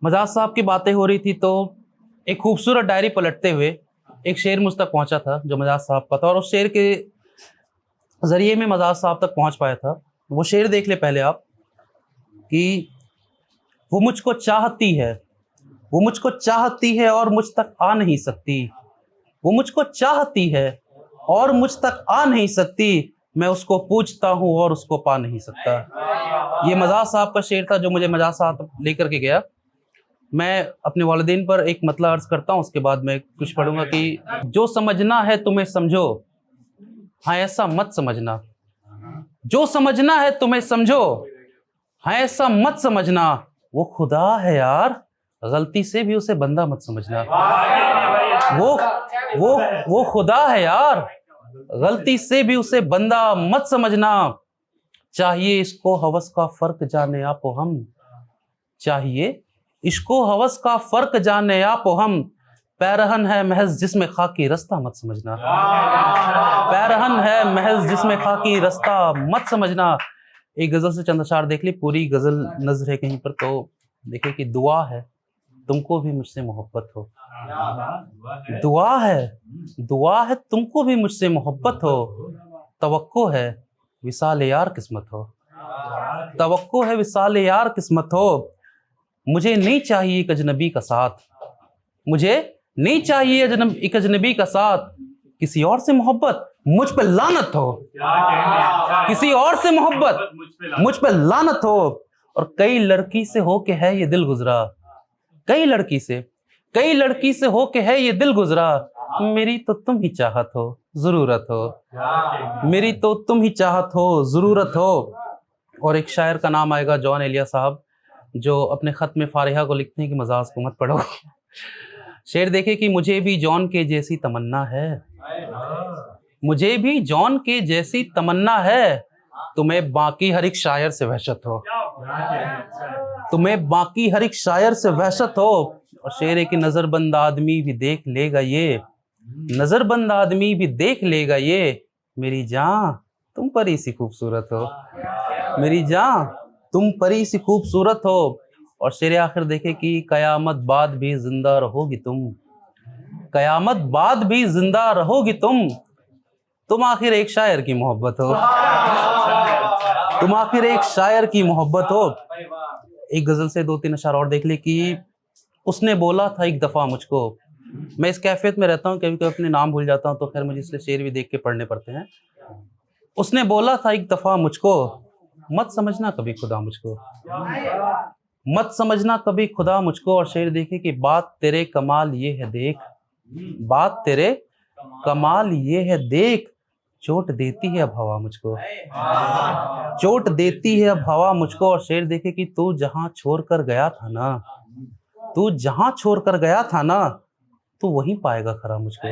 मजाज साहब की बातें हो रही थी तो एक खूबसूरत डायरी पलटते हुए एक शेर मुझ तक पहुंचा था जो मजाज साहब का था, और उस शेर के जरिए में मजाज साहब तक पहुंच पाया था। वो शेर देख ले पहले आप कि वो मुझको चाहती है, वो मुझको चाहती है और मुझ तक आ नहीं सकती। वो मुझको चाहती है और मुझ तक आ नहीं सकती। मैं उसको पूछता हूँ और उसको पा नहीं सकता। ये मजाज साहब का शेर था जो मुझे मजाज साहब लेकर के गया। मैं अपने वालिदैन पर एक मतला अर्ज करता हूँ, उसके बाद मैं कुछ पढ़ूंगा कि जो समझना है तुम्हें समझो, हाँ ऐसा मत समझना। जो समझना है तुम्हें समझो, हाँ ऐसा मत समझना। वो खुदा है यार, गलती से भी उसे बंदा मत समझना। वो खुदा है यार, गलती से भी उसे बंदा मत समझना। चाहिए इसको हवस का फर्क जाने आपो हम, चाहिए इसको हवस का फर्क जाने आपो हम। पैरहन है महज जिसमें खाकी रास्ता मत समझना। पैरहन है महज जिसमें खाकी रास्ता मत समझना। एक गजल से चंद अशार देख ली, पूरी गजल नजर है कहीं पर तो देखिए कि दुआ है तुमको भी मुझसे मोहब्बत हो। दुआ है तुमको भी मुझसे मोहब्बत हो। तवक्को है विसाल यार किस्मत हो। तवक्को है विसाल यार किस्मत हो। मुझे नहीं चाहिए एक अजनबी का साथ, मुझे नहीं चाहिए एक अजनबी का साथ। किसी और से मोहब्बत मुझ पे लानत हो। किसी और से मोहब्बत मुझ पे लानत हो। और कई लड़की से हो के है ये दिल गुजरा, कई लड़की से हो के है ये दिल गुजरा। मेरी तो तुम ही चाहत हो जरूरत हो, मेरी तो तुम ही चाहत हो जरूरत हो। और एक शायर का नाम आएगा जॉन एलिया साहब, जो अपने खत में फारिहा को लिखते हैं कि मजाज को मत पढ़ो। शेर देखे कि मुझे भी जॉन के जैसी तमन्ना है, मुझे भी जॉन के जैसी तमन्ना है। तुम्हें बाकी हर एक शायर से वहशत हो, तुम्हें बाकी हर एक शायर से वहशत हो। और शेर है कि नजरबंद आदमी भी देख लेगा ये, नजरबंद आदमी भी देख लेगा ये। मेरी जान तुम परी सी खूबसूरत हो, मेरी जान तुम परी सी खूबसूरत हो। और शेर आखिर देखे कि कयामत बाद भी जिंदा रहोगी तुम, कयामत बाद भी जिंदा रहोगी तुम आखिर एक शायर की मोहब्बत हो, तुम आखिर एक शायर की मोहब्बत हो। एक गजल से 2-3 अशार और देख ले कि उसने बोला था एक दफा मुझको। मैं इस कैफियत में रहता हूँ, कभी कभी अपने नाम भूल जाता हूँ तो खैर मुझे इसलिए शेर भी देख के पढ़ने पड़ते हैं। उसने बोला था एक दफा मुझको, मत समझना कभी खुदा मुझको, मत समझना कभी खुदा मुझको। और शेर देखे कि बात तेरे कमाल ये है देख, बात तेरे कमाल ये है देख। चोट देती है अब हवा मुझको, चोट देती है अब हवा मुझको। और शेर देखे कि तू जहां छोड़ कर गया था ना, तू जहां छोड़ कर गया था ना, तू वहीं पाएगा खरा मुझको,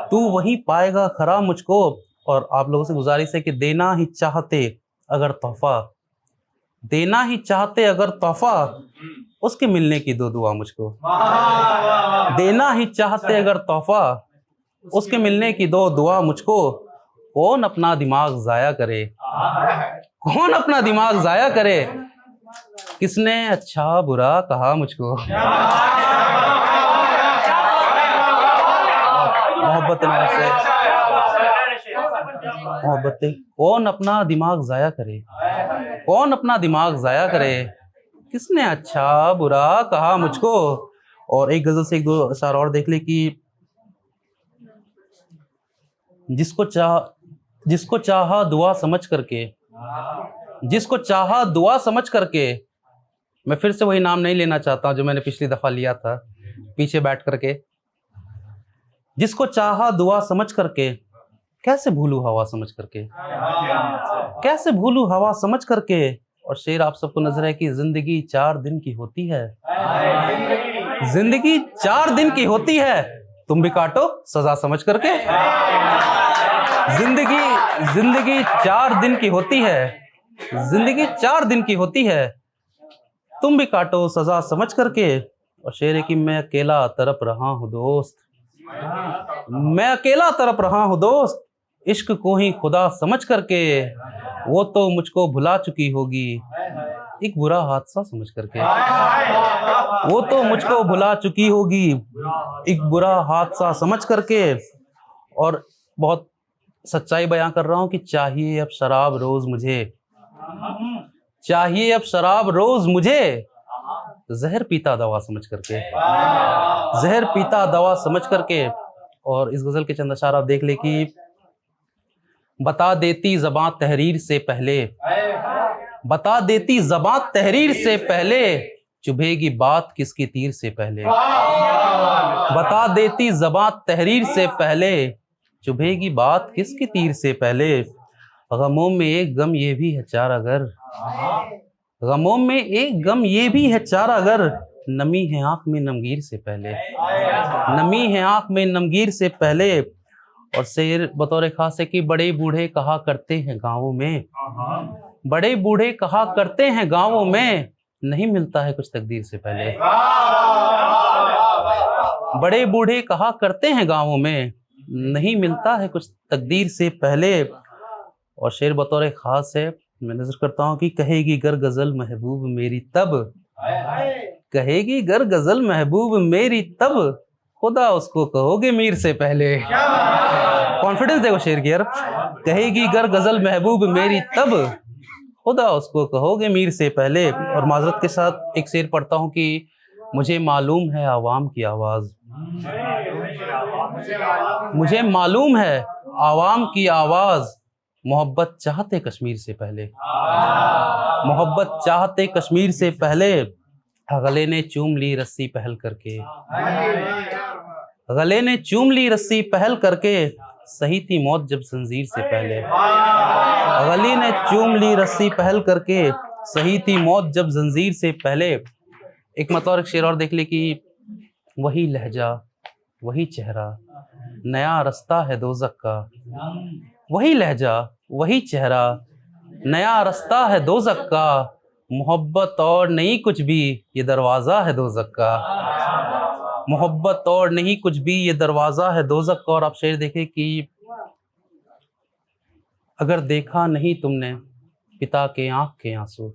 तू वहीं पाएगा खरा मुझको। और आप लोगों से गुजारिश है कि देना ही चाहते अगर तोहफा, देना ही चाहते अगर तोहफा, उसके मिलने की दो दुआ मुझको। देना ही चाहते अगर तोहफा, उसके मिलने की दो दुआ मुझको। कौन अपना दिमाग जाया करे, कौन अपना दिमाग जाया करे, किसने अच्छा बुरा कहा मुझको। मोहब्बतें कौन अपना दिमाग जाया करे, कौन अपना दिमाग जाया करे, किसने अच्छा बुरा कहा मुझको। और एक गजल से 1-2 अशार और देख ले कि जिसको चाहा दुआ समझ करके, जिसको चाहा दुआ समझ करके। मैं फिर से वही नाम नहीं लेना चाहता जो मैंने पिछली दफा लिया था पीछे बैठ करके। जिसको चाहा दुआ समझ करके, कैसे भूलू हवा समझ करके, कैसे भूलू हवा समझ करके। और शेर आप सबको नजर है कि जिंदगी 4 दिन की होती है, जिंदगी 4 दिन की होती है, तुम भी काटो सजा समझ करके। जिंदगी 4 दिन की होती है, जिंदगी 4 दिन की होती है, तुम भी काटो सजा समझ करके। और शेर है कि मैं अकेला तड़प रहा हूँ दोस्त, मैं अकेला तड़प रहा हूँ दोस्त, इश्क को ही खुदा समझ करके। वो तो मुझको भुला चुकी होगी एक बुरा हादसा समझ करके। वो तो मुझको भुला चुकी होगी एक बुरा हादसा समझ करके। और बहुत सच्चाई बयां कर रहा हूं कि चाहिए अब शराब रोज मुझे, चाहिए अब शराब रोज मुझे, जहर पीता दवा समझ करके, जहर पीता दवा समझ करके। और इस गजल के चंद अशार आप देख ले कि बता देती ज़बां तहरीर से पहले, बता देती ज़बां तहरीर से पहले, चुभेगी बात किसकी तीर से पहले। बता देती ज़बां तहरीर से पहले, चुभेगी बात किसकी तीर से पहले। गमों में एक गम ये भी है चार अगर, गमों में एक गम ये भी है चार अगर, नमी है आंख में नमगीर से पहले, नमी है आंख में नमगीर से पहले। और शेर बतौर खास है कि बड़े बूढ़े कहा करते हैं गाँवों में, बड़े बूढ़े कहा करते हैं गाँवों में, नहीं मिलता है कुछ तकदीर से पहले। बड़े बूढ़े कहा करते हैं गाँवों में, नहीं मिलता है कुछ तकदीर से पहले। और शेर बतौर खास है, मैं नजर करता हूँ कि कहेगी गर गजल महबूब मेरी तब, कहेगी गर गजल महबूब मेरी तब, खुदा उसको कहोगे मीर से पहले। कॉन्फिडेंस देखो शेर की यार। कहेगी गर गजल महबूब मेरी तब, खुदा उसको कहोगे मीर से पहले। और माजरत के साथ एक शेर पढ़ता हूँ कि मुझे मालूम है आवाम की आवाज, मुझे मालूम है आवाम की आवाज, मोहब्बत चाहते कश्मीर से पहले, मोहब्बत चाहते कश्मीर से पहले। गले ने चूम ली रस्सी पहल करके, गले ने चूम ली रस्सी पहल करके, सही थी मौत जब जंजीर से पहले। गले ने चूम ली रस्सी पहल करके, सही थी मौत जब जंजीर से पहले। एक मतौर शेर और देख ले कि वही लहजा वही चेहरा, नया रास्ता है दोज़ख का, वही लहजा वही चेहरा, नया रास्ता है दोज़ख का, मोहब्बत और नहीं कुछ भी ये दरवाज़ा है दोज़ख का, मोहब्बत और नहीं कुछ भी ये दरवाज़ा है दोज़ख का। और आप शेर देखें कि अगर देखा नहीं तुमने पिता के आंख के आंसू,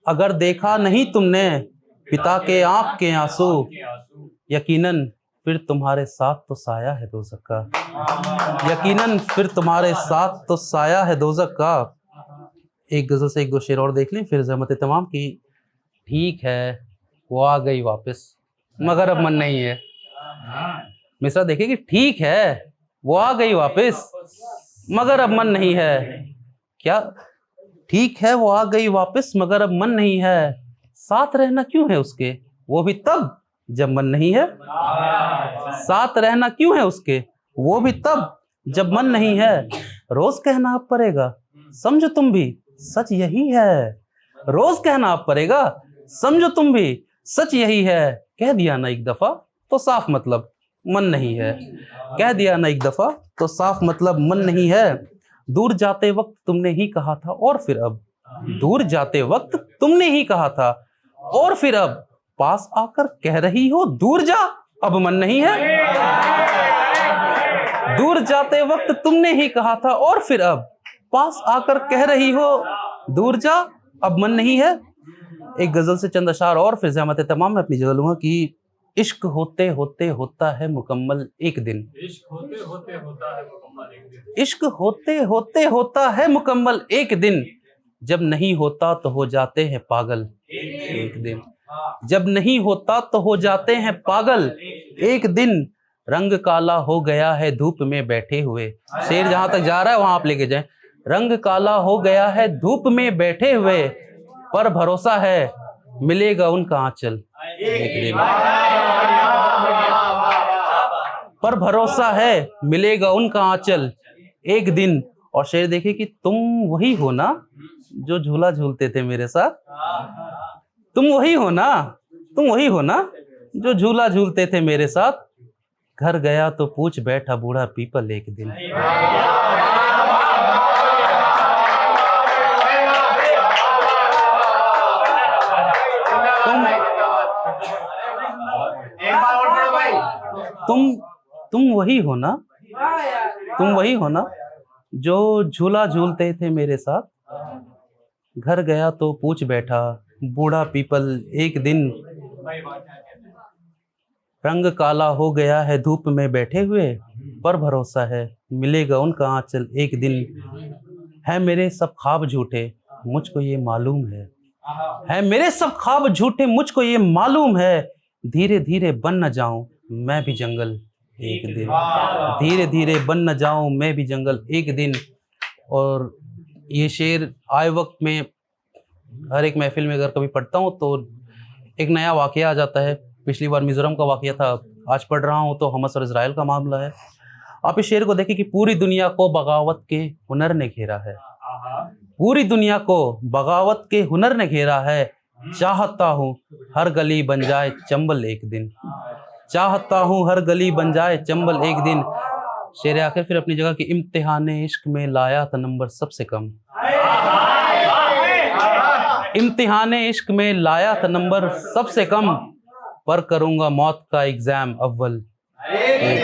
अगर देखा नहीं तुमने पिता के आंख के आंसू, यकीनन फिर तुम्हारे साथ तो साया है दोज़ख का, यकीनन फिर तुम्हारे साथ तो साया है दोज़ख का। एक गजल से एक दो शेर और देख लें फिर ज़हमत तमाम की। ठीक है वो आ गई वापस मगर अब मन नहीं है। मिसरा देखिए कि ठीक है वो आ गई वापस मगर अब मन नहीं है। क्या ठीक है वो आ गई वापस मगर अब मन नहीं है, साथ रहना क्यों है उसके वो भी तब जब मन नहीं है, साथ रहना क्यों है उसके वो भी तब जब मन नहीं है। रोज कहना अब पड़ेगा समझो तुम भी सच यही है, रोज कहना अब पड़ेगा समझो तुम भी सच यही है। कह दिया ना एक दफा तो साफ मतलब मन नहीं है, कह दिया ना एक दफा तो साफ मतलब मन नहीं है। दूर जाते वक्त तुमने ही कहा था और फिर अब, दूर जाते वक्त तुमने ही कहा था और फिर अब, पास आकर कह रही हो दूर जा अब मन नहीं है। दूर जाते वक्त तुमने ही कहा था और फिर अब, पास आकर कह रही हो दूर जा अब मन नहीं है। एक गजल से चंद अशार और फिर ज़हमत तमाम में अपनी जगह लूंगा कि इश्क होते होते होता है मुकम्मल एक दिन, इश्क होते होते होता है मुकम्मल एक दिन, इश्क होते होते होता है मुकम्मल एक दिन, जब नहीं होता तो हो जाते हैं पागल एक दिन, जब नहीं होता तो हो जाते हैं पागल एक दिन। रंग काला हो गया है धूप में बैठे हुए, शेर जहां तक जा रहा है वहां आप लेके जाएं। रंग काला हो गया है धूप में बैठे हुए, पर भरोसा है मिलेगा उनका आंचल एक दिन, पर भरोसा है मिलेगा उनका आंचल एक दिन। और शेर देखे कि तुम वही हो ना जो झूला झूलते थे मेरे साथ, तुम वही हो ना, तुम वही हो ना जो झूला झूलते थे मेरे साथ, घर गया तो पूछ बैठा बूढ़ा पीपल एक दिन। तुम वही हो ना, तुम वही हो ना जो झूला झूलते थे मेरे साथ, घर गया तो पूछ बैठा बूढ़ा पीपल एक दिन रंग काला हो गया है धूप में बैठे हुए, पर भरोसा है मिलेगा उनका आंचल एक दिन। है मेरे सब ख्वाब झूठे मुझको ये मालूम है मेरे सब ख्वाब झूठे मुझको ये मालूम है, धीरे धीरे बन न जाऊं मैं भी जंगल एक दिन, धीरे धीरे बन न जाऊं मैं भी जंगल एक दिन। और ये शेर आए वक्त में हर एक महफिल में अगर कभी पढ़ता हूँ तो एक नया वाकया आ जाता है। पिछली बार मिजोरम का वाकया था, आज पढ़ रहा हूँ तो हमास और इजराइल का मामला है। आप इस शेर को देखिए कि पूरी दुनिया को बगावत के हुनर ने घेरा है, पूरी दुनिया को बगावत के हुनर ने घेरा है, चाहता हूँ हर गली बन जाए चंबल एक दिन, चाहता हूँ हर गली बन जाए चंबल एक दिन। शेर आखिर फिर अपनी जगह कि इम्तिहाने इश्क में लाया था नंबर सबसे कम, इम्तिहाने इश्क में लाया था नंबर सबसे कम, पर करूंगा मौत का एग्जाम अव्वल एक दिन।